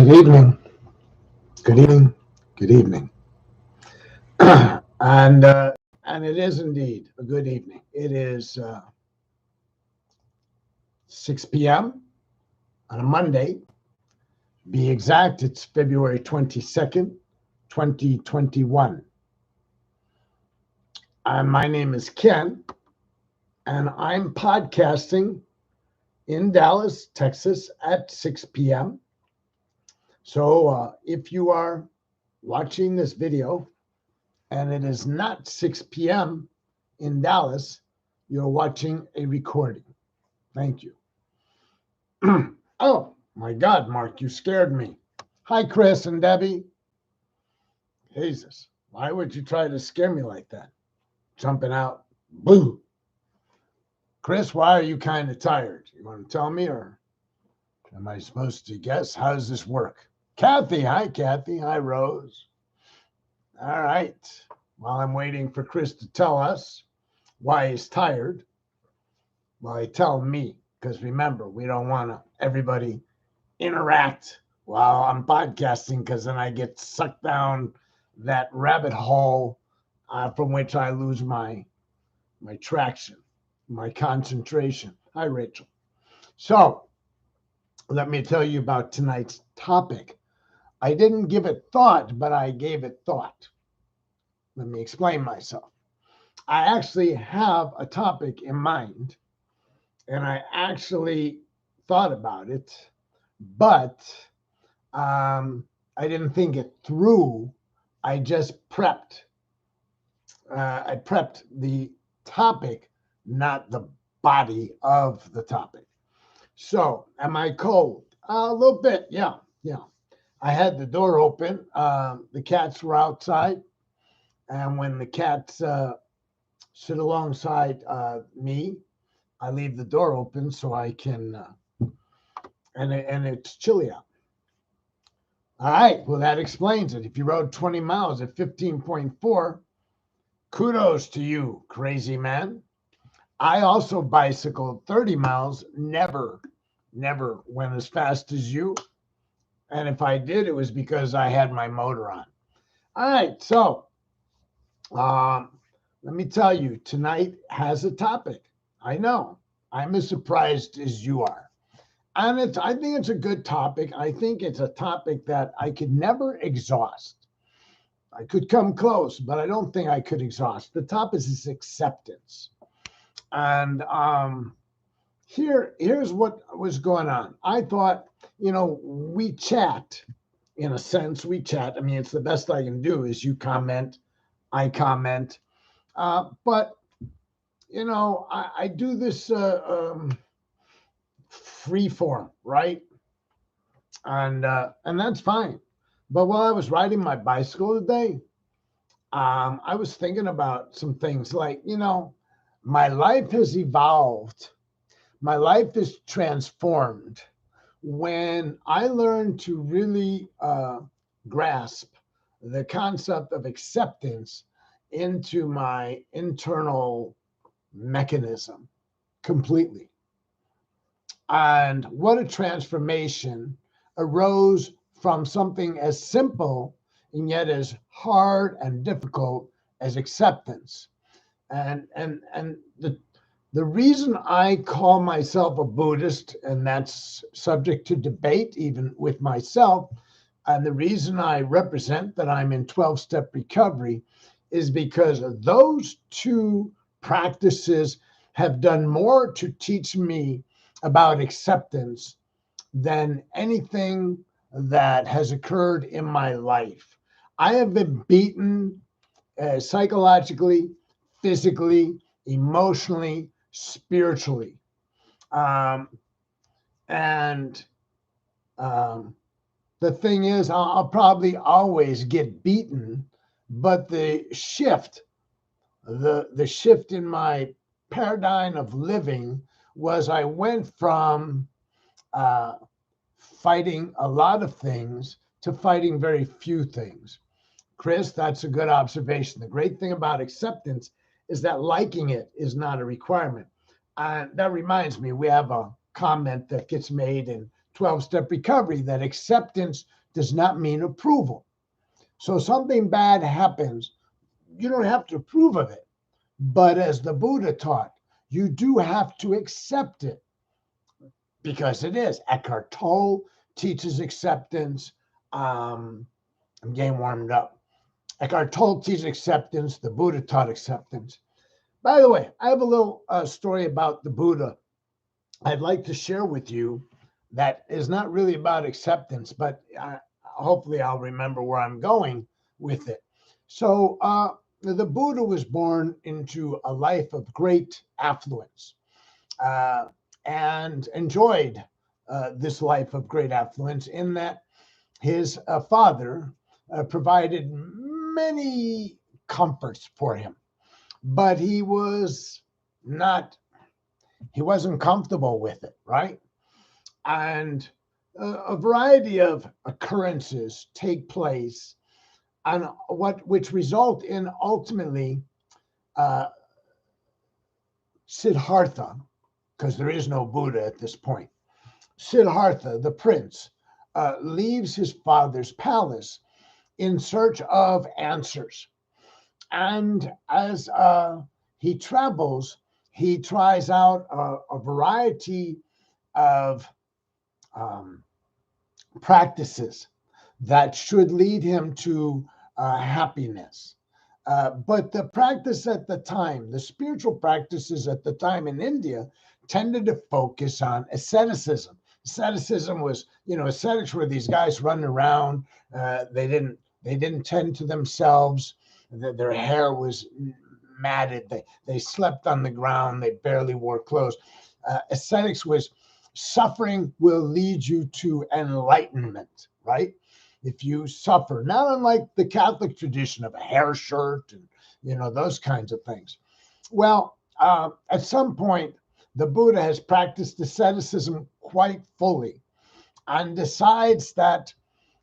Good evening. Good evening. Good evening. And it is indeed a good evening. It is 6 p.m. on a Monday. Be exact, it's February 22nd, 2021. And my name is Ken, and I'm podcasting in Dallas, Texas at 6 p.m. So if you are watching this video and it is not 6 p.m. in Dallas, you're watching a recording. Thank you. Oh, my God, Mark, you scared me. Hi, Chris and Debbie. Jesus, why would you try to scare me like that? Jumping out. Boo. Chris, why are you kind of tired? You want to tell me, or am I supposed to guess? How does this work? Kathy. Hi, Kathy. Hi, Rose. All right. While I'm waiting for Chris to tell us why he's tired, well, he tell me, because remember, we don't want everybody interact while I'm podcasting, because then I get sucked down that rabbit hole from which I lose my traction, my concentration. Hi, Rachel. So let me tell you about tonight's topic. I didn't give it thought, but I gave it thought. Let me explain myself. I actually have a topic in mind, and I actually thought about it, but I didn't think it through. I just prepped. I prepped the topic, not the body of the topic. So, am I cold? A little bit, yeah. I had the door open. The cats were outside, and when the cats sit alongside me, I leave the door open so I can, and it's chilly out. All right, well, that explains it. If you rode 20 miles at 15.4, kudos to you, crazy man. I also bicycled 30 miles, never went as fast as you. And if I did, it was because I had my motor on. All right, so let me tell you, tonight has a topic. I know, I'm as surprised as you are. And I think it's a good topic. I think it's a topic that I could never exhaust. I could come close, but I don't think I could exhaust. The topic is acceptance. And here's what was going on. I thought, we chat, in a sense, we chat. I mean, it's the best I can do is you comment, I comment. But, I do this free form, right? And that's fine. But while I was riding my bicycle today, I was thinking about some things like, my life has evolved. My life is transformed when I learned to really grasp the concept of acceptance into my internal mechanism completely. And what a transformation arose from something as simple and yet as hard and difficult as acceptance. And the reason I call myself a Buddhist, and that's subject to debate even with myself, and the reason I represent that I'm in 12-step recovery is because those two practices have done more to teach me about acceptance than anything that has occurred in my life. I have been beaten psychologically, physically, emotionally, spiritually. And the thing is, I'll probably always get beaten, but the shift in my paradigm of living was I went from fighting a lot of things to fighting very few things. Chris, that's a good observation. The great thing about acceptance is that liking it is not a requirement. That reminds me, we have a comment that gets made in 12-step recovery, that acceptance does not mean approval. So something bad happens, you don't have to approve of it. But as the Buddha taught, you do have to accept it because it is. Eckhart Tolle teaches acceptance. I'm getting warmed up. Eckhart Tolle teaches acceptance. The Buddha taught acceptance. By the way, I have a little story about the Buddha I'd like to share with you that is not really about acceptance, but hopefully I'll remember where I'm going with it. So the Buddha was born into a life of great affluence and enjoyed this life of great affluence in that his father provided many comforts for him, but he wasn't comfortable with it, right? And a variety of occurrences take place, and which result in ultimately Siddhartha, because there is no Buddha at this point. Siddhartha, the prince, leaves his father's palace in search of answers. And as he travels, he tries out a variety of practices that should lead him to happiness. But the practice at the time, the spiritual practices at the time in India, tended to focus on asceticism. Asceticism was, ascetics were these guys running around. They didn't tend to themselves. Their hair was matted. They slept on the ground. They barely wore clothes. Ascetics was suffering will lead you to enlightenment, right? If you suffer, not unlike the Catholic tradition of a hair shirt and, those kinds of things. Well, at some point, the Buddha has practiced asceticism quite fully and decides that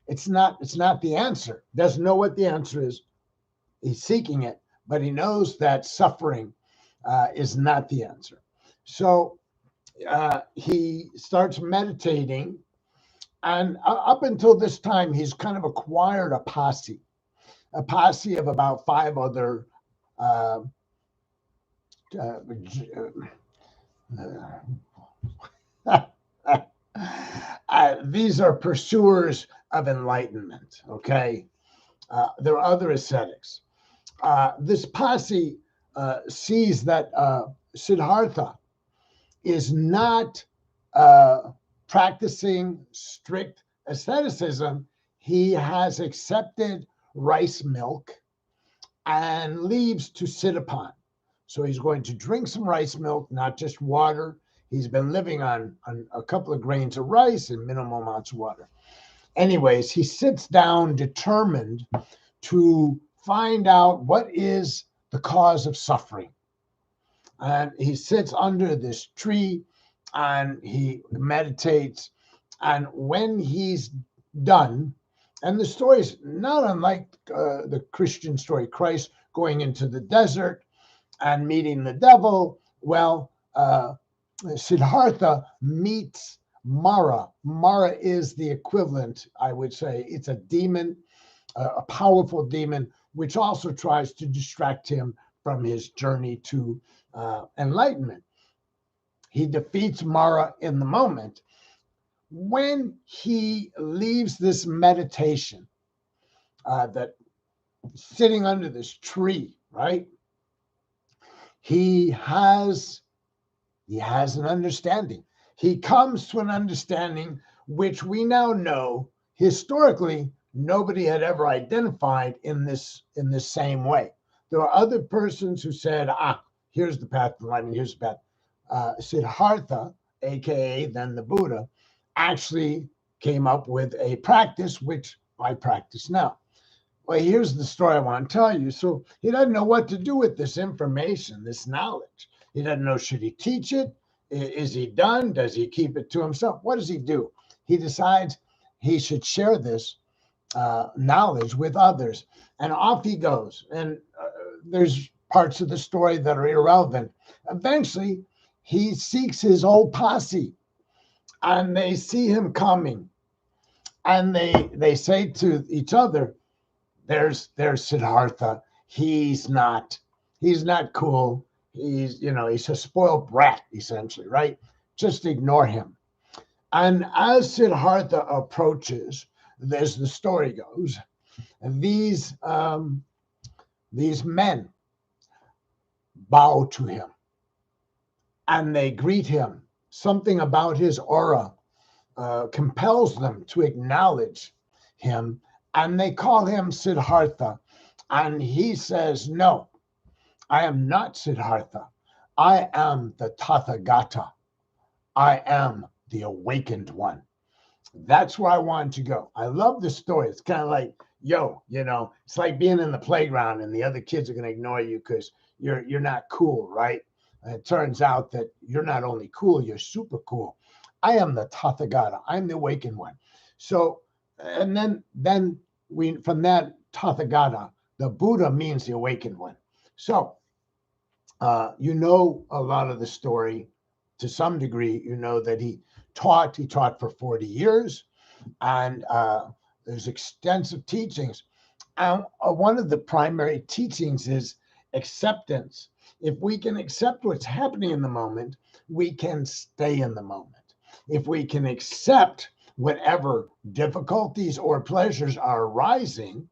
it's not the answer. Doesn't know what the answer is. He's seeking it, but he knows that suffering is not the answer. So he starts meditating, and up until this time, he's kind of acquired a posse of about 5 other these are pursuers of enlightenment, okay? There are other ascetics. This posse sees that Siddhartha is not practicing strict asceticism. He has accepted rice milk and leaves to sit upon. So he's going to drink some rice milk, not just water. He's been living on a couple of grains of rice and minimal amounts of water. Anyways, he sits down determined to find out what is the cause of suffering. And he sits under this tree and he meditates. And when he's done, and the story is not unlike the Christian story, Christ going into the desert and meeting the devil. Well, Siddhartha meets Mara. Mara is the equivalent, I would say. It's a demon, a powerful demon, which also tries to distract him from his journey to enlightenment. He defeats Mara in the moment. When he leaves this meditation, that sitting under this tree, right? He has an understanding. He comes to an understanding which we now know historically nobody had ever identified in this same way. There are other persons who said, here's the path to enlightenment, here's the path. Siddhartha, aka then the Buddha, actually came up with a practice which I practice now. Well, here's the story I want to tell you. So he doesn't know what to do with this information, this knowledge. He doesn't know, should he teach it? Is he done? Does he keep it to himself? What does he do? He decides he should share this knowledge with others. And off he goes. And there's parts of the story that are irrelevant. Eventually, he seeks his old posse. and they see him coming, and they say to each other, there's Siddhartha. He's not cool. He's a spoiled brat, essentially, right? Just ignore him. And as Siddhartha approaches, as the story goes, these men bow to him and they greet him. Something about his aura compels them to acknowledge him, and they call him Siddhartha. And he says, no, I am not Siddhartha. I am the Tathagata. I am the awakened one. That's where I wanted to go. I love this story. It's kind of like, it's like being in the playground and the other kids are going to ignore you because you're not cool, right? And it turns out that you're not only cool, you're super cool. I am the Tathagata. I'm the awakened one. So, and then we, from that Tathagata, the Buddha means the awakened one. So, a lot of the story to some degree. You know that he taught for 40 years, and there's extensive teachings. And one of the primary teachings is acceptance. If we can accept what's happening in the moment, we can stay in the moment. If we can accept whatever difficulties or pleasures are arising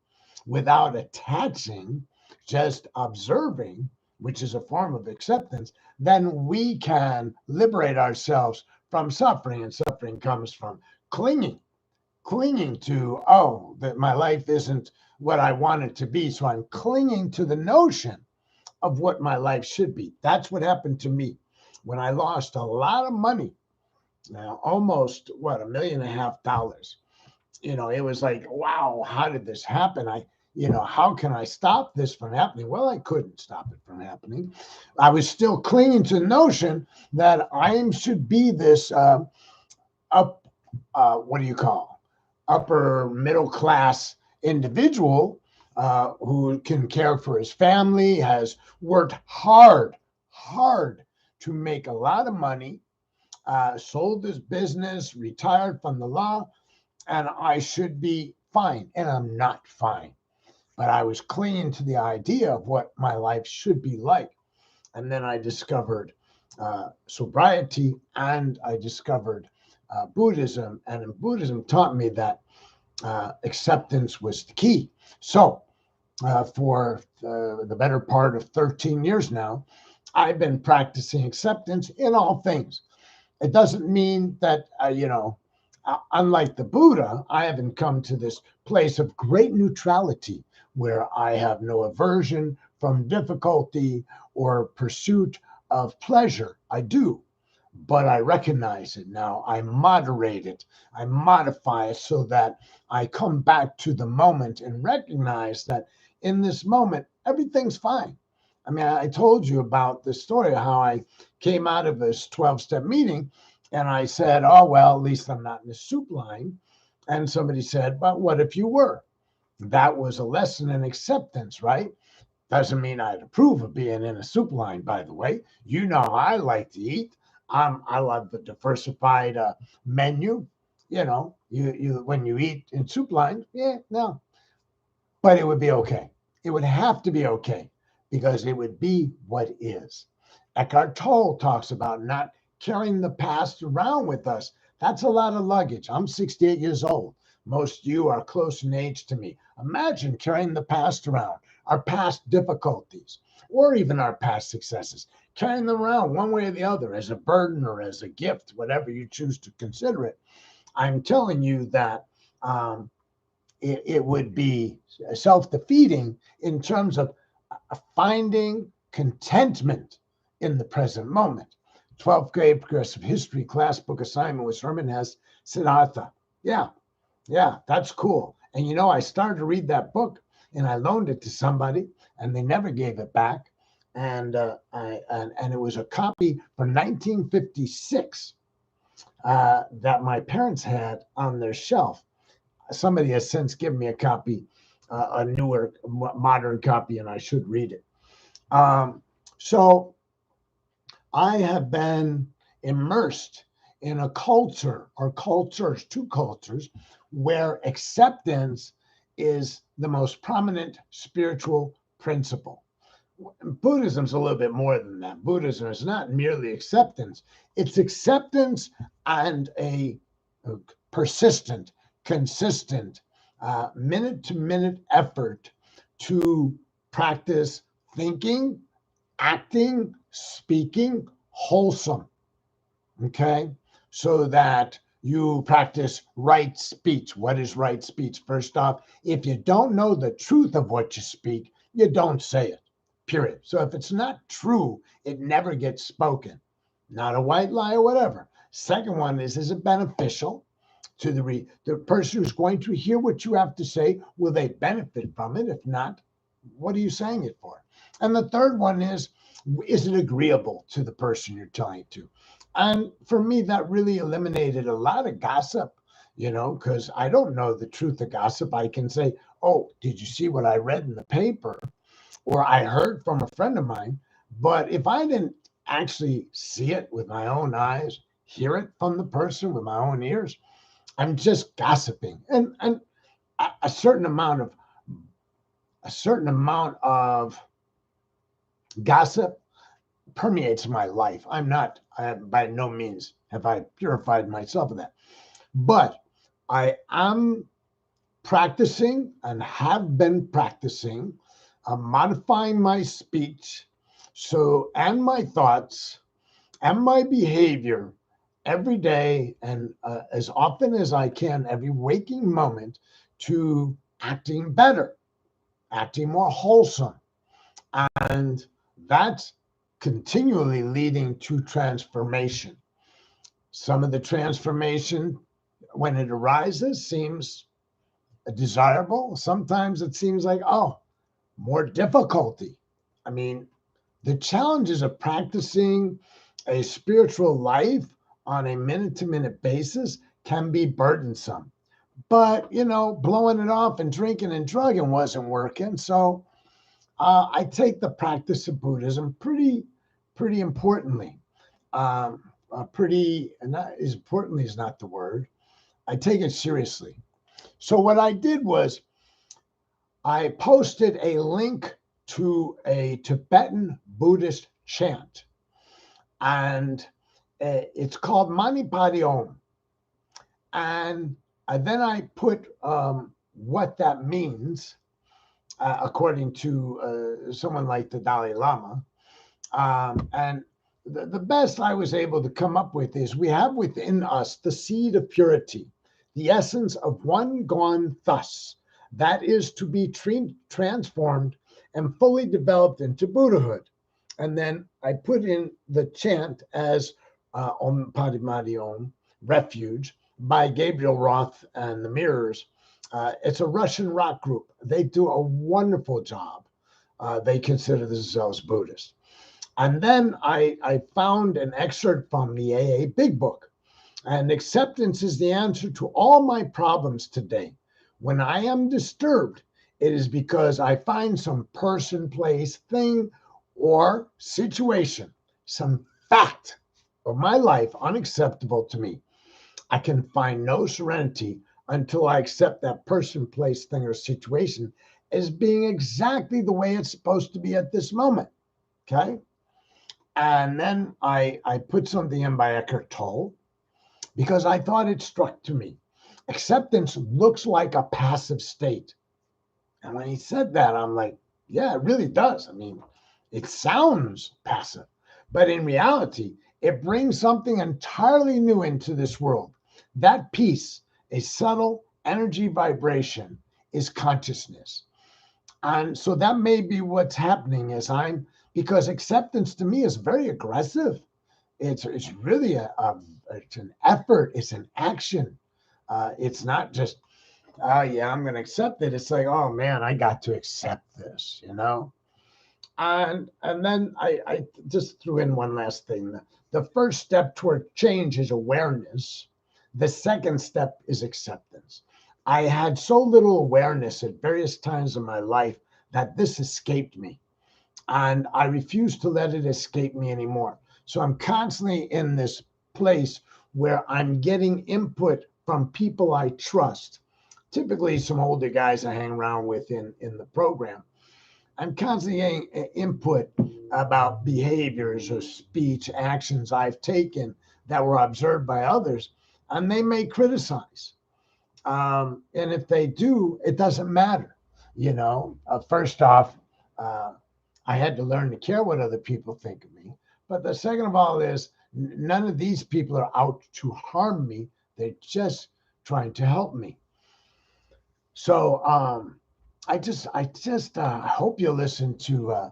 without attaching, just observing, which is a form of acceptance, then we can liberate ourselves from suffering. And suffering comes from clinging to, that my life isn't what I want it to be. So I'm clinging to the notion of what my life should be. That's what happened to me when I lost a lot of money. Now, almost $1.5 million. It was like, wow, how did this happen? How can I stop this from happening? Well, I couldn't stop it from happening. I was still clinging to the notion that I should be this upper middle class individual who can care for his family, has worked hard to make a lot of money, sold his business, retired from the law, and I should be fine. And I'm not fine. But I was clinging to the idea of what my life should be like. And then I discovered sobriety, and I discovered Buddhism. And Buddhism taught me that acceptance was the key. So for the better part of 13 years now, I've been practicing acceptance in all things. It doesn't mean that, unlike the Buddha, I haven't come to this place of great neutrality where I have no aversion from difficulty or pursuit of pleasure. I do, but I recognize it now. I moderate it. I modify it so that I come back to the moment and recognize that in this moment, everything's fine. I mean, I told you about the story, how I came out of this 12-step meeting and I said, oh, well, at least I'm not in the soup line. And somebody said, but what if you were? That was a lesson in acceptance, right? Doesn't mean I'd approve of being in a soup line, by the way. You know how I like to eat. I love the diversified menu. You when you eat in soup lines, no. But it would be okay. It would have to be okay because it would be what is. Eckhart Tolle talks about not carrying the past around with us. That's a lot of luggage. I'm 68 years old. Most of you are close in age to me. Imagine carrying the past around, our past difficulties, or even our past successes, carrying them around one way or the other as a burden or as a gift, whatever you choose to consider it. I'm telling you that it would be self-defeating in terms of finding contentment in the present moment. 12th grade progressive history class book assignment with Herman has Siddhartha. Yeah, that's cool. And I started to read that book and I loaned it to somebody and they never gave it back. And it was a copy from 1956 that my parents had on their shelf. Somebody has since given me a copy, a newer, modern copy, and I should read it. So I have been immersed in a culture or cultures, two cultures, where acceptance is the most prominent spiritual principle. Buddhism's a little bit more than that. Buddhism is not merely acceptance, it's acceptance and a persistent, consistent, minute to minute effort to practice thinking, acting, speaking wholesome. Okay? So that you practice right speech. What is right speech? First off, if you don't know the truth of what you speak, you don't say it, period. So if it's not true, it never gets spoken. Not a white lie or whatever. Second one is it beneficial to the person who's going to hear what you have to say? Will they benefit from it? If not, what are you saying it for? And the third one is it agreeable to the person you're telling it to? And for me, that really eliminated a lot of gossip, because I don't know the truth of gossip. I can say, oh, did you see what I read in the paper? Or I heard from a friend of mine. But if I didn't actually see it with my own eyes, hear it from the person with my own ears, I'm just gossiping. And a certain amount of gossip permeates my life. By no means have I purified myself of that. But I am practicing and have been practicing modifying my speech and my thoughts and my behavior every day and as often as I can, every waking moment, to acting better, acting more wholesome. And that's continually leading to transformation. Some of the transformation, when it arises, seems desirable. Sometimes it seems like, oh, more difficulty. I mean, the challenges of practicing a spiritual life on a minute-to-minute basis can be burdensome. But, blowing it off and drinking and drugging wasn't working. So I take the practice of Buddhism pretty importantly. Not as importantly is not the word. I take it seriously. So what I did was I posted a link to a Tibetan Buddhist chant, and it's called Mani Padme Om. And then I put what that means, according to someone like the Dalai Lama. And the best I was able to come up with is we have within us the seed of purity, the essence of one gone thus, that is to be transformed and fully developed into Buddhahood. And then I put in the chant as Om Padme Om, Refuge, by Gabrielle, Roth, and the Mirrors. It's a Russian rock group. They do a wonderful job. They consider themselves Buddhist. And then I found an excerpt from the AA Big Book. And acceptance is the answer to all my problems today. When I am disturbed, it is because I find some person, place, thing, or situation, some fact of my life unacceptable to me. I can find no serenity until I accept that person, place, thing, or situation as being exactly the way it's supposed to be at this moment. Okay? And then I put something in by Eckhart Tolle because I thought it struck to me. Acceptance looks like a passive state. And when he said that, I'm like, yeah, it really does. I mean, it sounds passive, but in reality, it brings something entirely new into this world. That peace, a subtle energy vibration, is consciousness. And so that may be what's happening because acceptance to me is very aggressive. It's really it's an effort. It's an action. It's not just, oh yeah, I'm going to accept it. It's like, oh man, I got to accept this, And then I just threw in one last thing. The first step toward change is awareness. The second step is acceptance. I had so little awareness at various times in my life that this escaped me. And I refuse to let it escape me anymore. So I'm constantly in this place where I'm getting input from people I trust, typically some older guys I hang around with in the program. I'm constantly getting input about behaviors or speech actions I've taken that were observed by others, and they may criticize. And if they do, it doesn't matter. First off, uh, I had to learn to care what other people think of me. But the second of all is none of these people are out to harm me. They're just trying to help me. So I just hope you listen to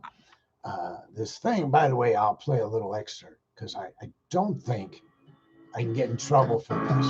this thing. By the way, I'll play a little excerpt because I don't think I can get in trouble for this.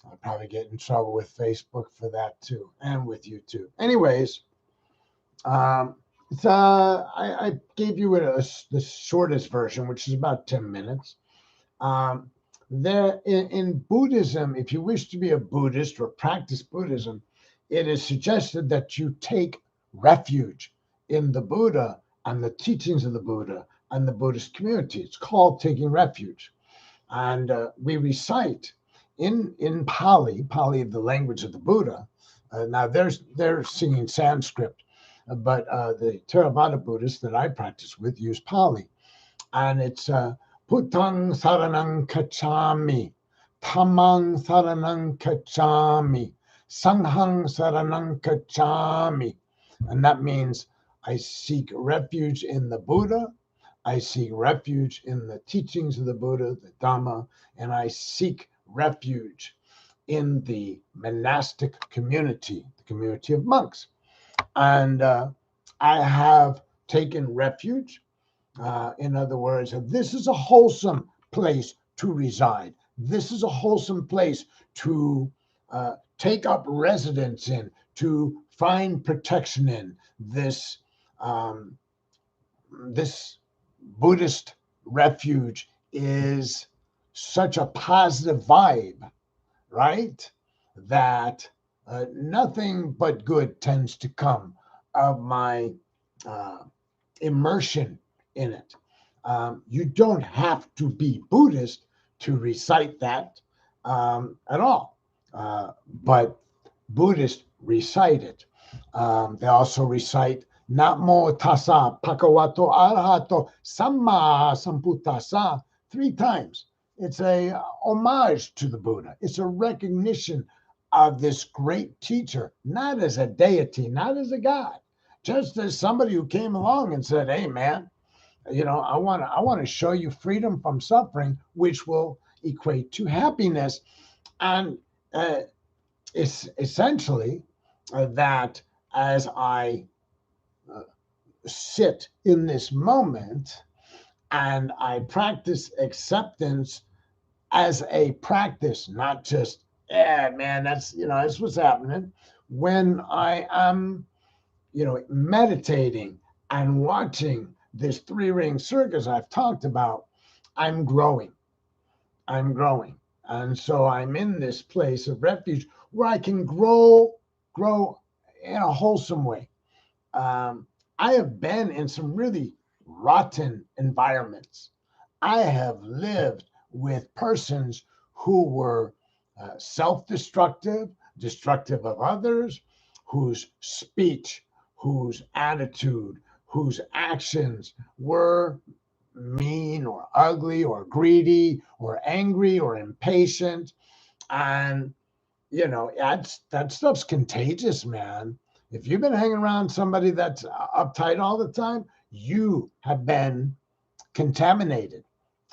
I'll probably get in trouble with Facebook for that too, and with YouTube. Anyways, I gave you the shortest version, which is about 10 minutes. There in Buddhism, if you wish to be a Buddhist or practice Buddhism, it is suggested that you take refuge in the Buddha and the teachings of the Buddha and the Buddhist community. It's called taking refuge. And we recite in Pali, the language of the Buddha. Now they're singing Sanskrit, but the Theravada Buddhists that I practice with use Pali, and it's Putang Saranang Kachami, Tamang Saranang Kachami, Sanghang Saranang Kachami, and that means I seek refuge in the Buddha, I seek refuge in the teachings of the Buddha, the Dhamma, and I seek refuge in the monastic community, the community of monks. And I have taken refuge. In other words, this is a wholesome place to reside. This is a wholesome place to take up residence in, to find protection in. This Buddhist refuge is such a positive vibe, right? That nothing but good tends to come of my immersion in it. You don't have to be Buddhist to recite that at all, but Buddhists recite it. They also recite Namo Tassa Bhagavato Arahato Samma Sambuddhassa 3 times. It's a homage to the Buddha. It's a recognition of this great teacher, not as a deity, not as a god, just as somebody who came along and said, "Hey, man, I want to show you freedom from suffering, which will equate to happiness." And it's essentially that as I sit in this moment and I practice acceptance as a practice, not just, yeah, man, that's what's happening. When I am, meditating and watching this 3-ring circus I've talked about, I'm growing. And so I'm in this place of refuge where I can grow in a wholesome way. I have been in some really rotten environments. I have lived with persons who were self-destructive, destructive of others, whose speech, whose attitude, whose actions were mean or ugly or greedy or angry or impatient. And that stuff's contagious, man. If you've been hanging around somebody that's uptight all the time, you have been contaminated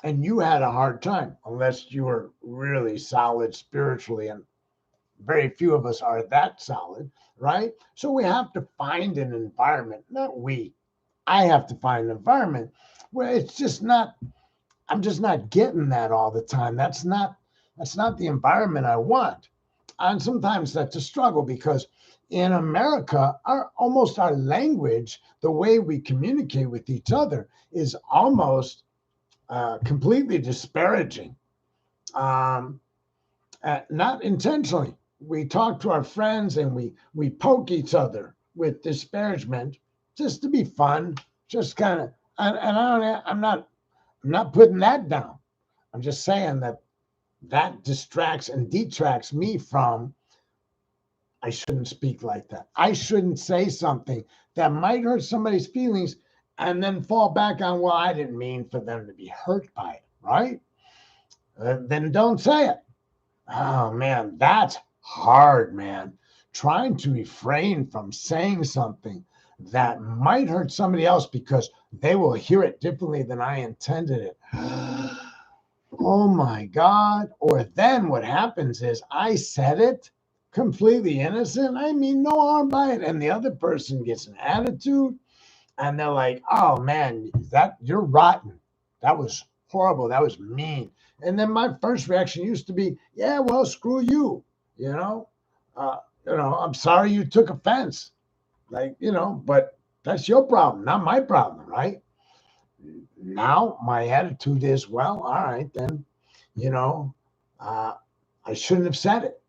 and you had a hard time, unless you were really solid spiritually. And very few of us are that solid, right? So we have to find an environment, I have to find an environment where it's just not, I'm just not getting that all the time. That's not the environment I want. And sometimes that's a struggle because in America, our language, the way we communicate with each other is almost completely disparaging. Um, Not intentionally. We talk to our friends and we poke each other with disparagement just to be fun, just kind of. And I'm not putting that down. I'm just saying that distracts and detracts me from. I shouldn't speak like that. I shouldn't say something that might hurt somebody's feelings and then fall back on, well, I didn't mean for them to be hurt by it, right? Then don't say it. Oh man, that's hard, man. Trying to refrain from saying something that might hurt somebody else because they will hear it differently than I intended it. Oh my God. Or then what happens is I said it completely innocent. I mean, no harm by it. And the other person gets an attitude and they're like, oh man, you're rotten. That was horrible. That was mean. And then my first reaction used to be, yeah, well, screw you. You know, I'm sorry you took offense. But that's your problem, not my problem, right? Now my attitude is, well, all right, then, you know, uh, I shouldn't have said it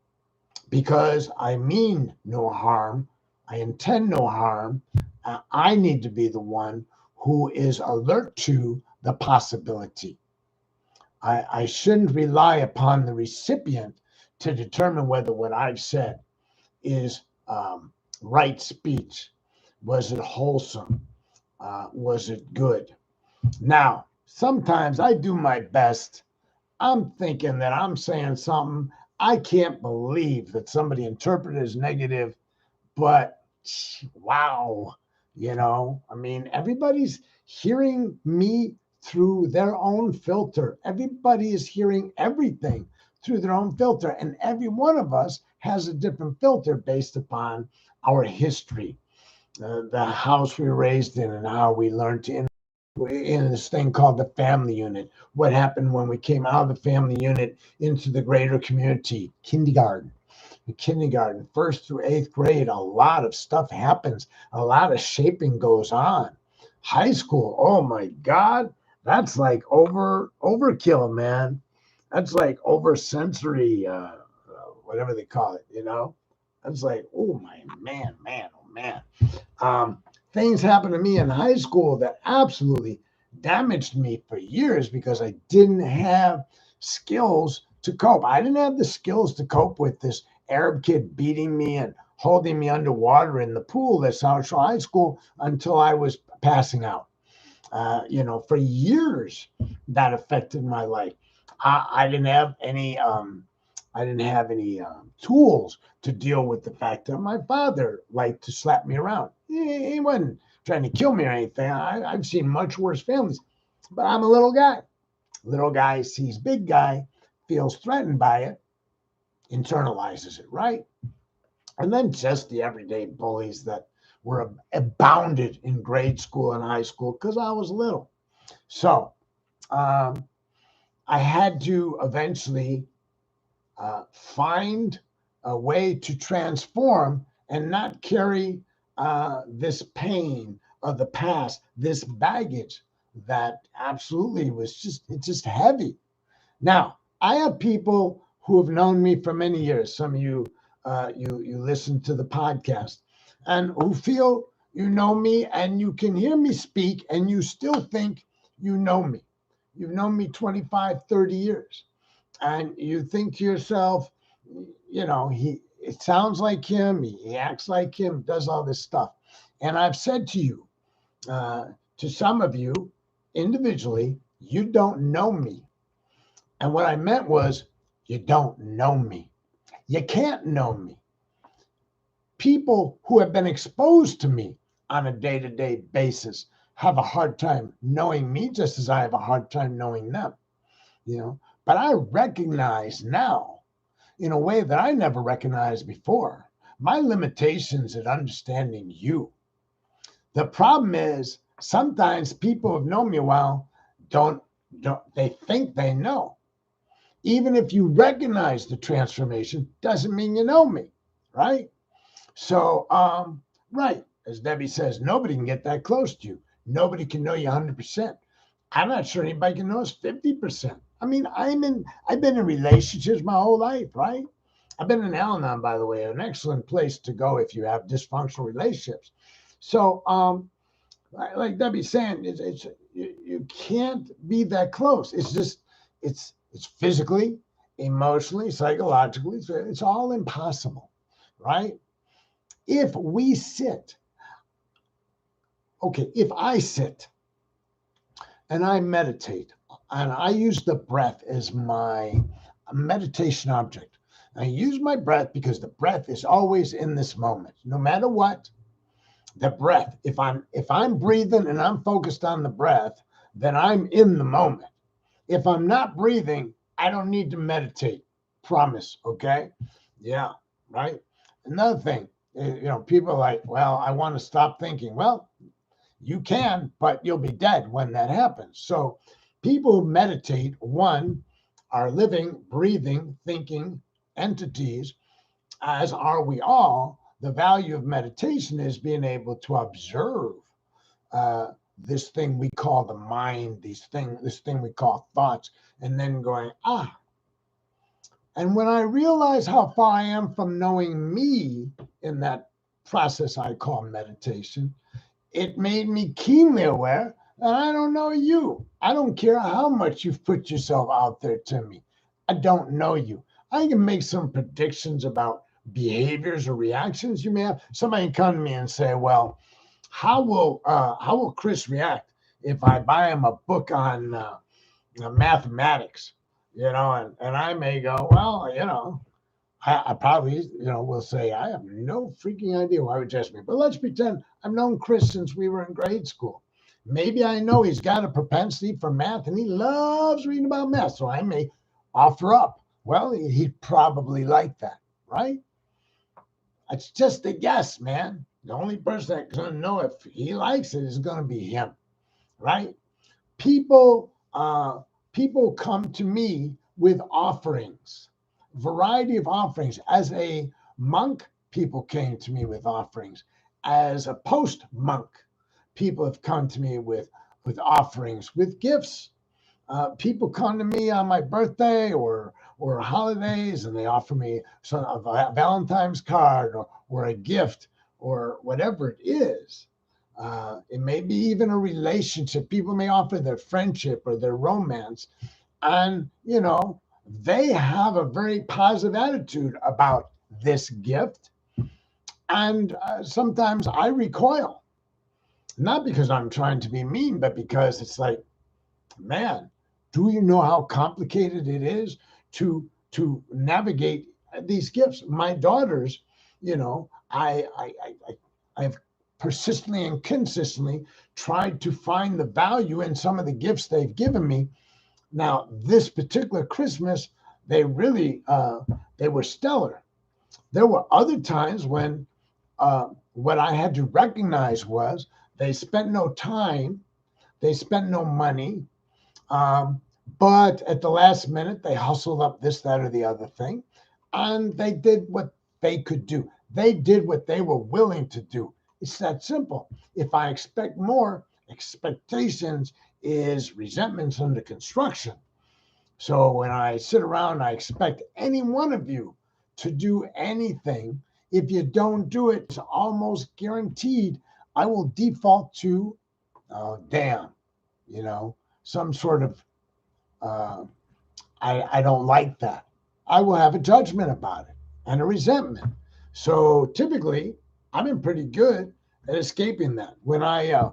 because I mean no harm. I intend no harm. I need to be the one who is alert to the possibility. I shouldn't rely upon the recipient to determine whether what I've said is right speech. Was it wholesome? Was it good? Now, sometimes I do my best. I'm thinking that I'm saying something I can't believe that somebody interpreted as negative, but wow, I mean, everybody's hearing me through their own filter. Everybody is hearing everything through their own filter, and every one of us has a different filter based upon our history, the house we were raised in, and how we learned to in this thing called the family unit. What happened when we came out of the family unit into the greater community, kindergarten. In kindergarten, first through eighth grade, a lot of stuff happens. A lot of shaping goes on. High school, oh my God, that's like overkill, man. That's like over sensory, whatever they call it. That's like, oh my man, oh man. Things happened to me in high school that absolutely damaged me for years because I didn't have skills to cope. I didn't have the skills to cope with this Arab kid beating me and holding me underwater in the pool at South Shore High School until I was passing out. For years that affected my life. I didn't have any. I didn't have any tools to deal with the fact that my father liked to slap me around. He wasn't trying to kill me or anything. I've seen much worse families, but I'm a little guy. Little guy sees big guy, feels threatened by it, internalizes it, right? And then just the everyday bullies that were abounded in grade school and high school because I was little. So I had to eventually find a way to transform and not carry this pain of the past, this baggage that absolutely it's just heavy. Now, I have people who have known me for many years. Some of you, you listen to the podcast, and who feel you know me, and you can hear me speak, and you still think you know me. You've known me 25, 30 years, and you think to yourself, it sounds like him, he acts like him, does all this stuff. And I've said to you, to some of you individually, you don't know me. And what I meant was, you don't know me. You can't know me. People who have been exposed to me on a day-to-day basis have a hard time knowing me, just as I have a hard time knowing them, But I recognize now, in a way that I never recognized before, my limitations in understanding you. The problem is sometimes people who've known me a while don't they think they know. Even if you recognize the transformation, doesn't mean you know me, right? So, right, as Debbie says, nobody can get that close to you. Nobody can know you 100%. I'm not sure anybody can know us 50%. I mean, I've been in relationships my whole life, right? I've been in Al-Anon, by the way, an excellent place to go if you have dysfunctional relationships. So, like Debbie's saying, you can't be that close. It's just it's physically, emotionally, psychologically, it's all impossible, right? If we sit, if I sit and I meditate, and I use the breath as my meditation object. I use my breath because the breath is always in this moment, no matter what. The breath. If I'm breathing and I'm focused on the breath, then I'm in the moment. If I'm not breathing, I don't need to meditate. Promise. Okay. Yeah. Right. Another thing, people are like, well, I want to stop thinking. Well, you can, but you'll be dead when that happens. So people who meditate, one, are living, breathing, thinking entities, as are we all. The value of meditation is being able to observe this thing we call the mind, this thing we call thoughts, and then going, And when I realize how far I am from knowing me in that process I call meditation, it made me keenly aware that I don't know you. I don't care how much you've put yourself out there to me. I don't know you. I can make some predictions about behaviors or reactions you may have. Somebody can come to me and say, well, how will Chris react if I buy him a book on mathematics? And I may go, well, I probably, will say, I have no freaking idea why would you ask me. But let's pretend I've known Chris since we were in grade school. Maybe I know he's got a propensity for math and he loves reading about math. So I may offer up, well, he'd probably like that, right? It's just a guess, man. The only person that's going to know if he likes it is going to be him, right? People come to me with offerings. Variety of offerings. As a monk, people came to me with offerings. As a post-monk, people have come to me with offerings, with gifts. People come to me on my birthday or holidays, and they offer me a Valentine's card or a gift or whatever it is. It may be even a relationship. People may offer their friendship or their romance, and they have a very positive attitude about this gift. And sometimes I recoil, not because I'm trying to be mean, but because it's like, man, do you know how complicated it is to navigate these gifts? My daughters, I've persistently and consistently tried to find the value in some of the gifts they've given me. Now, this particular Christmas, they really, they were stellar. There were other times when what I had to recognize was they spent no time, they spent no money, but at the last minute, they hustled up this, that, or the other thing, and they did what they could do. They did what they were willing to do. It's that simple. If I expect more, expectations is resentments under construction. So when I sit around, I expect any one of you to do anything. If you don't do it, it's almost guaranteed I will default to, damn, some sort of, I don't like that. I will have a judgment about it and a resentment. So typically, I've been pretty good at escaping that. When I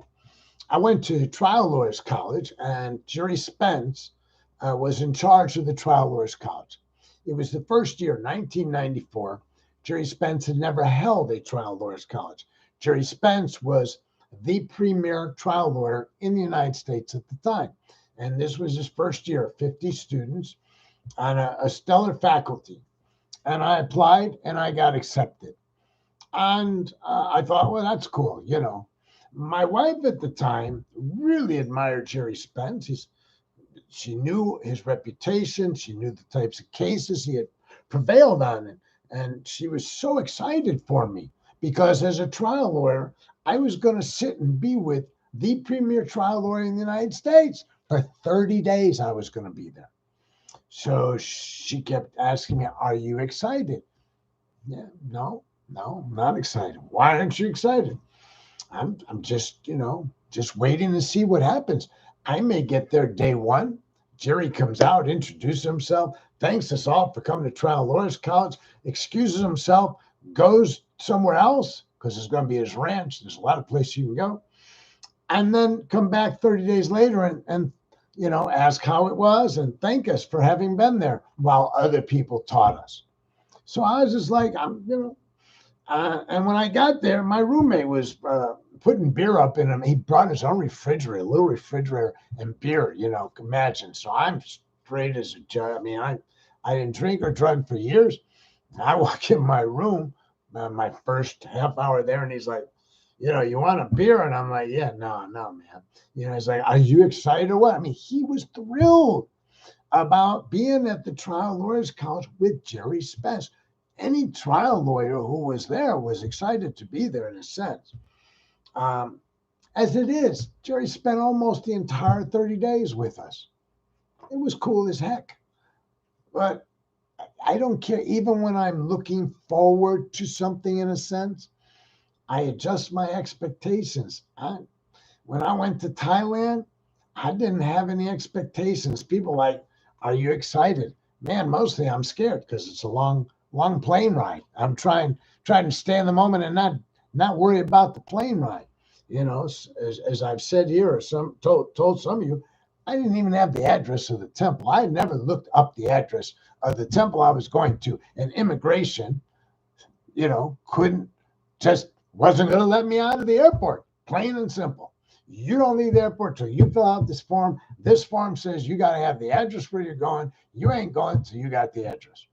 went to trial lawyers college, and Jerry Spence was in charge of the trial lawyers college. it was the first year, 1994. Jerry Spence had never held a trial lawyer's college. Jerry Spence was the premier trial lawyer in the United States at the time. And this was his first year, 50 students on a stellar faculty. And I applied and I got accepted. And I thought, well, that's cool. You know, my wife at the time really admired Jerry Spence. She knew his reputation. She knew the types of cases he had prevailed on. And she was so excited for me because as a trial lawyer, I was going to sit and be with the premier trial lawyer in the United States. For 30 days, I was going to be there. So she kept asking me, are you excited? Yeah, no, I'm not excited. Why aren't you excited? I'm just, just waiting to see what happens. I may get there day one. Jerry comes out, introduces himself, thanks us all for coming to Trial Lawyers College, excuses himself, goes somewhere else because it's going to be his ranch. There's a lot of places you can go. And then come back 30 days later and ask how it was and thank us for having been there while other people taught us. So I was just like, and when I got there, my roommate was putting beer up in him. He brought his own refrigerator, a little refrigerator and beer, imagine. So I'm straight as a judge. I mean, I didn't drink or drug for years. And I walk in my room, my first half hour there, and he's like, you want a beer? And I'm like, yeah, no, man. He's like, are you excited or what? I mean, he was thrilled about being at the Trial Lawyers College with Jerry Spence. Any trial lawyer who was there was excited to be there in a sense. As it is, Jerry spent almost the entire 30 days with us. It was cool as heck. But I don't care. Even when I'm looking forward to something in a sense, I adjust my expectations. When I went to Thailand, I didn't have any expectations. People like, are you excited? Man, mostly I'm scared because it's a long plane ride. I'm trying to stay in the moment and not worry about the plane ride. As I've said here or told some of you, I didn't even have the address of the temple. I never looked up the address of the temple I was going to. And immigration, wasn't going to let me out of the airport. Plain and simple. You don't leave the airport till you fill out this form. This form says you got to have the address where you're going. You ain't going till you got the address.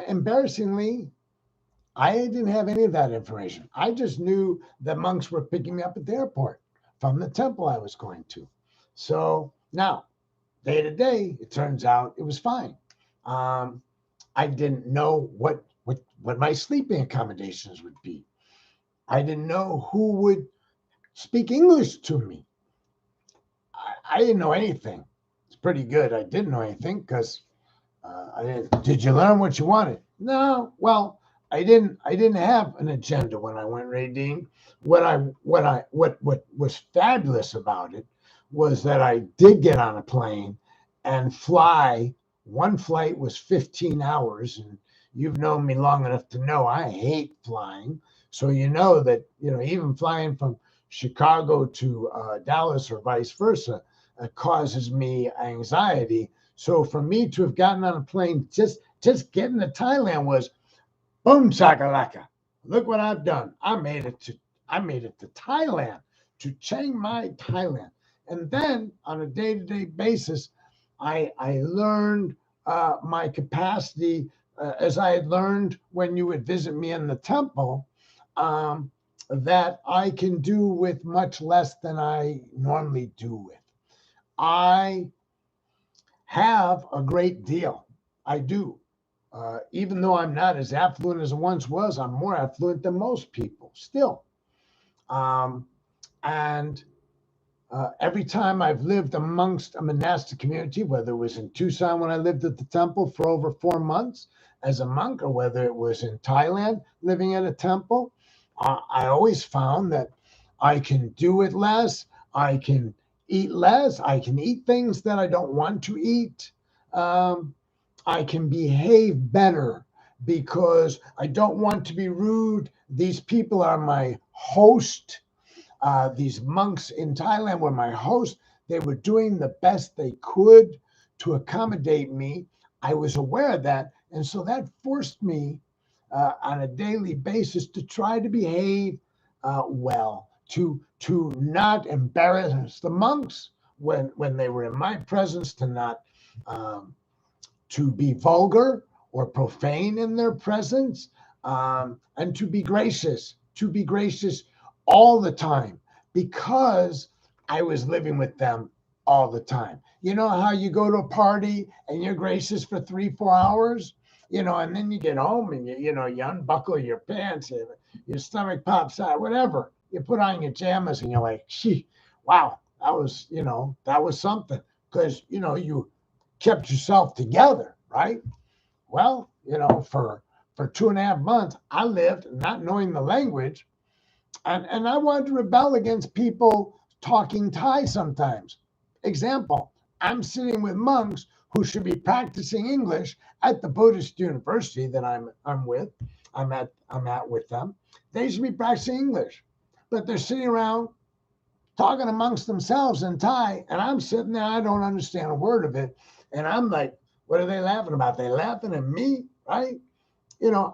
Embarrassingly, I didn't have any of that information. I just knew that monks were picking me up at the airport from the temple I was going to. So now, day to day, it turns out it was fine. I didn't know what my sleeping accommodations would be. I didn't know who would speak English to me. I didn't know anything. It's pretty good. I didn't know anything because I didn't. Did you learn what you wanted? No. Well, I didn't have an agenda when I went Radine. What was fabulous about it was that I did get on a plane and fly. One flight was 15 hours, and you've known me long enough to know I hate flying. So that even flying from Chicago to Dallas or vice versa causes me anxiety. So for me to have gotten on a plane, just getting to Thailand was boom shakalaka. Look what I've done. I made it to Thailand, to Chiang Mai, Thailand. And then on a day-to-day basis, I learned my capacity as I had learned when you would visit me in the temple, that I can do with much less than I normally do with. I have a great deal. I do. Even though I'm not as affluent as I once was, I'm more affluent than most people still. And every time I've lived amongst a monastic community, whether it was in Tucson when I lived at the temple for over 4 months as a monk, or whether it was in Thailand living at a temple, I always found that I can do with less. I can eat less. I can eat things that I don't want to eat. I can behave better because I don't want to be rude. These people are my host. These monks in Thailand were my host. They were doing the best they could to accommodate me. I was aware of that. And so that forced me on a daily basis to try to behave well, to not embarrass the monks when they were in my presence, to not to be vulgar or profane in their presence, and to be gracious all the time, because I was living with them all the time. You know how you go to a party and you're gracious for 3-4 hours, and then you get home and you unbuckle your pants and your stomach pops out, whatever. You put on your pajamas and you're like, gee, wow, that was something, because you kept yourself together, right? Well, for 2.5 months, I lived not knowing the language, and I wanted to rebel against people talking Thai sometimes. Example, I'm sitting with monks who should be practicing English at the Buddhist university that I'm at with them. They should be practicing English, but they're sitting around talking amongst themselves in Thai, and I'm sitting there, I don't understand a word of it. And I'm like, what are they laughing about? They laughing at me, right?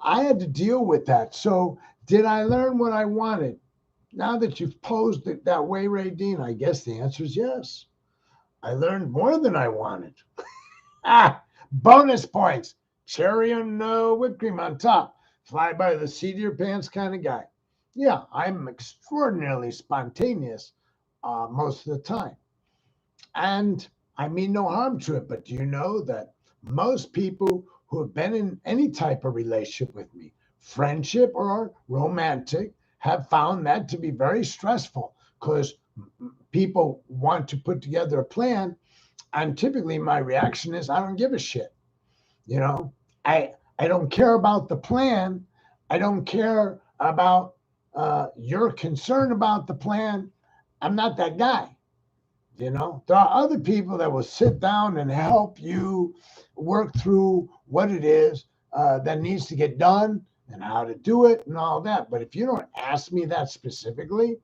I had to deal with that. So did I learn what I wanted? Now that you've posed it that way, Ray Dean, I guess the answer is yes. I learned more than I wanted. Bonus points. Cherry and whipped cream on top. Fly by the seat of your pants kind of guy. Yeah, I'm extraordinarily spontaneous most of the time. And I mean no harm to it, but do you know that most people who have been in any type of relationship with me, friendship or romantic, have found that to be very stressful, because people want to put together a plan. And typically my reaction is, I don't give a shit. I don't care about the plan. I don't care about your concern about the plan. I'm not that guy. There are other people that will sit down and help you work through what it is that needs to get done and how to do it and all that. But if you don't ask me that specifically,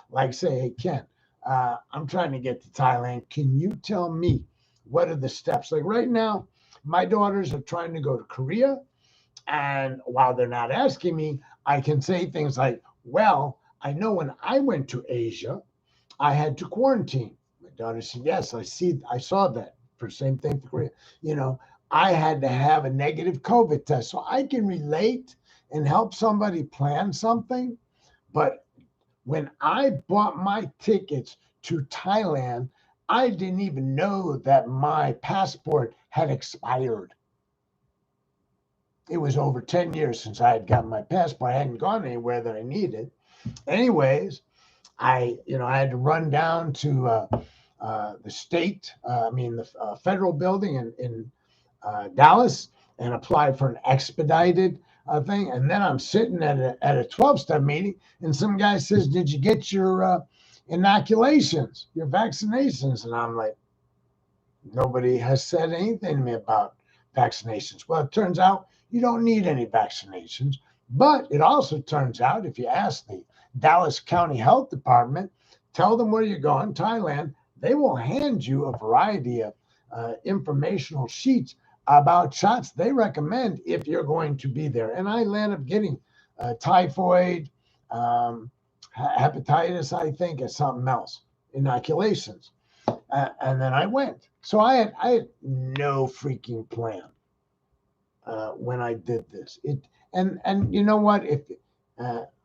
like say, hey, Ken, I'm trying to get to Thailand. Can you tell me what are the steps? Like right now, my daughters are trying to go to Korea. And while they're not asking me, I can say things like, well, I know when I went to Asia, I had to quarantine. My daughter said, yes, I saw that. For same thing for Korea. I had to have a negative COVID test. So I can relate and help somebody plan something. But when I bought my tickets to Thailand, I didn't even know that my passport had expired. It was over 10 years since I had gotten my passport. I hadn't gone anywhere that I needed. Anyways, I had to run down to the state, the federal building in Dallas, and apply for an expedited thing. And then I'm sitting at a 12-step meeting, and some guy says, did you get your inoculations, your vaccinations? And I'm like, nobody has said anything to me about vaccinations. Well, it turns out you don't need any vaccinations. But it also turns out, if you ask the Dallas County Health Department, tell them where you're going, Thailand, they will hand you a variety of informational sheets about shots they recommend if you're going to be there. And I land up getting typhoid, hepatitis, I think, and something else, inoculations. And then I went. So I had no freaking plan when I did this. And you know what? If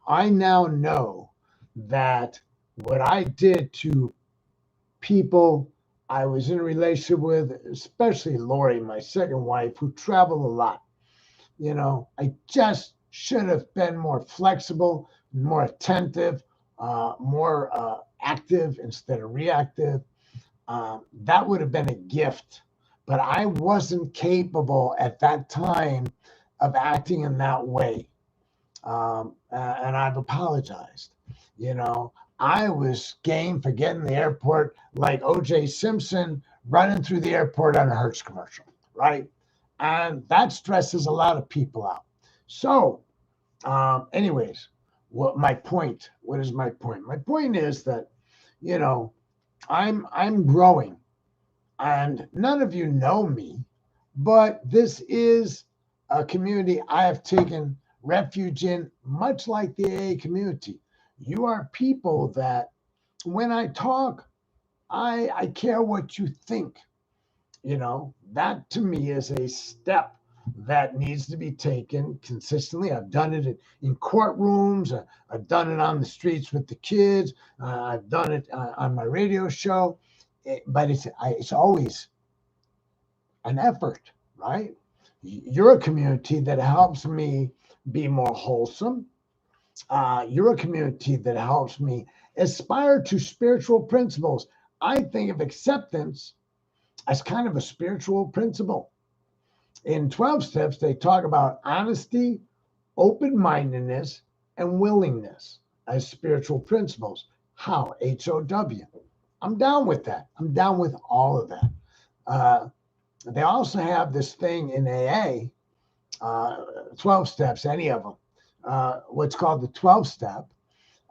I now know that what I did to people I was in a relationship with, especially Lori, my second wife, who traveled a lot, I just should have been more flexible, more attentive, more active instead of reactive. That would have been a gift, but I wasn't capable at that time of acting in that way. And I've apologized. I was game for getting the airport like O.J. Simpson running through the airport on a Hertz commercial, right? And that stresses a lot of people out. So, anyways, what is my point? My point is that, I'm growing. And none of you know me, but this is a community I have taken refuge in, much like the AA community. You are people that when I talk, I care what you think. That to me is a step that needs to be taken consistently. I've done it in courtrooms. I've done it on the streets with the kids. I've done it on my radio show. But it's always an effort, right? You're a community that helps me be more wholesome. You're a community that helps me aspire to spiritual principles. I think of acceptance as kind of a spiritual principle. In 12 steps, they talk about honesty, open-mindedness, and willingness as spiritual principles. How? HOW. I'm down with that. I'm down with all of that. They also have this thing in AA, 12 steps, any of them, what's called the 12 step.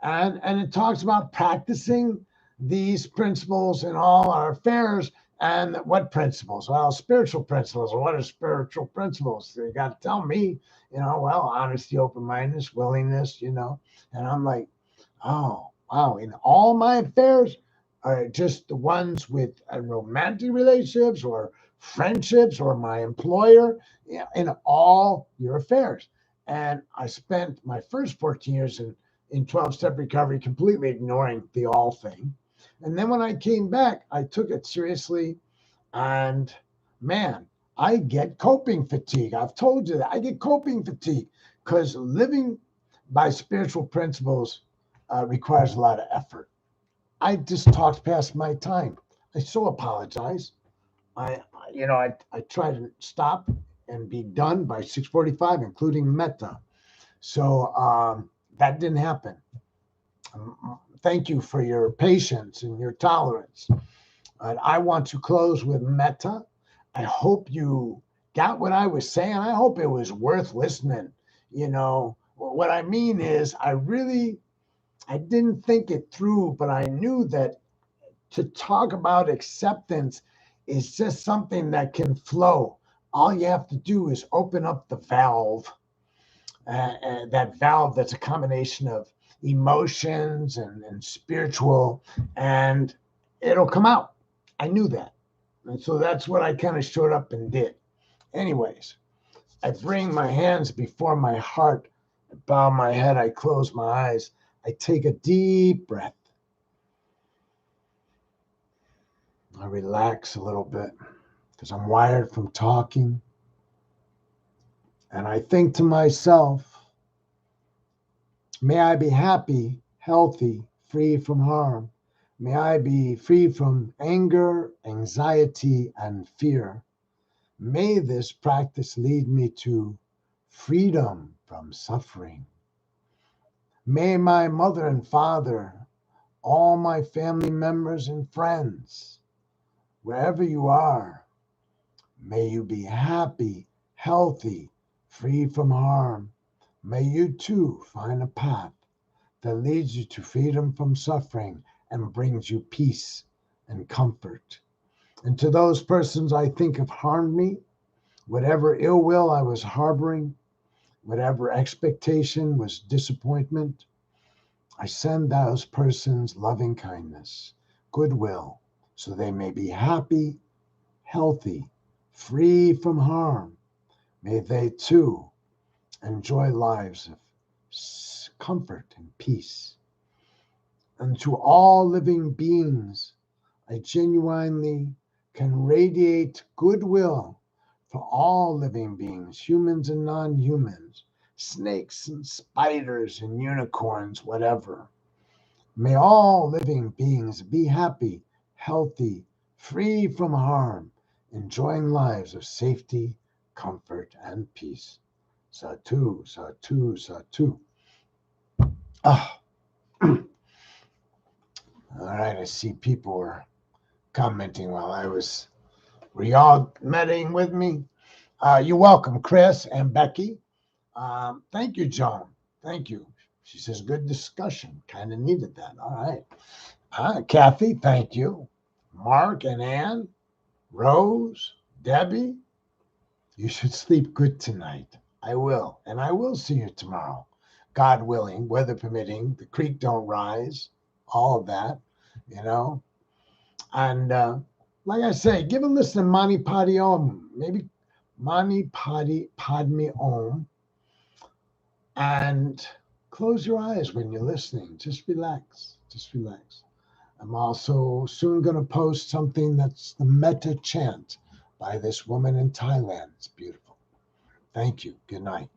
And it talks about practicing these principles in all our affairs. And what principles? Well, spiritual principles. What are spiritual principles? You got to tell me, well, honesty, open-mindedness, willingness, And I'm like, oh, wow. In all my affairs, just the ones with romantic relationships or friendships or my employer, in all your affairs. And I spent my first 14 years in 12-step recovery completely ignoring the all thing. And then when I came back, I took it seriously. And man, I get coping fatigue. I've told you that. I get coping fatigue because living by spiritual principles requires a lot of effort. I just talked past my time. I so apologize. I try to stop and be done by 6:45, including metta. So that didn't happen. Thank you for your patience and your tolerance. And I want to close with metta. I hope you got what I was saying. I hope it was worth listening. What I mean is I didn't think it through, but I knew that to talk about acceptance is just something that can flow. All you have to do is open up the valve, that valve that's a combination of emotions and spiritual, and it'll come out. I knew that. And so that's what I kind of showed up and did. Anyways, I bring my hands before my heart, I bow my head, I close my eyes, I take a deep breath. I relax a little bit because I'm wired from talking. And I think to myself, may I be happy, healthy, free from harm. May I be free from anger, anxiety, and fear. May this practice lead me to freedom from suffering. May my mother and father, all my family members and friends, wherever you are, may you be happy, healthy, free from harm. May you too find a path that leads you to freedom from suffering and brings you peace and comfort. And to those persons I think have harmed me, whatever ill will I was harboring, whatever expectation was disappointment, I send those persons loving kindness, goodwill, so they may be happy, healthy, free from harm. May they too enjoy lives of comfort and peace. And to all living beings, I genuinely can radiate goodwill for all living beings, humans and non-humans, snakes and spiders and unicorns, whatever. May all living beings be happy, healthy, free from harm, enjoying lives of safety, comfort, and peace. Satu, Satu, Satu. All right, I see people were commenting while I was. Were y'all meditating with me? You're welcome, Chris and Becky. Thank you, Joan. Thank you. She says, good discussion. Kind of needed that. All right. Kathy, thank you. Mark and Ann, Rose, Debbie, you should sleep good tonight. I will. And I will see you tomorrow. God willing, weather permitting, the creek don't rise, all of that, you know. And like I say, give a listen to Mani Padme Om. Maybe Mani Padme Om. And close your eyes when you're listening. Just relax. Just relax. I'm also soon going to post something that's the metta chant by this woman in Thailand. It's beautiful. Thank you. Good night.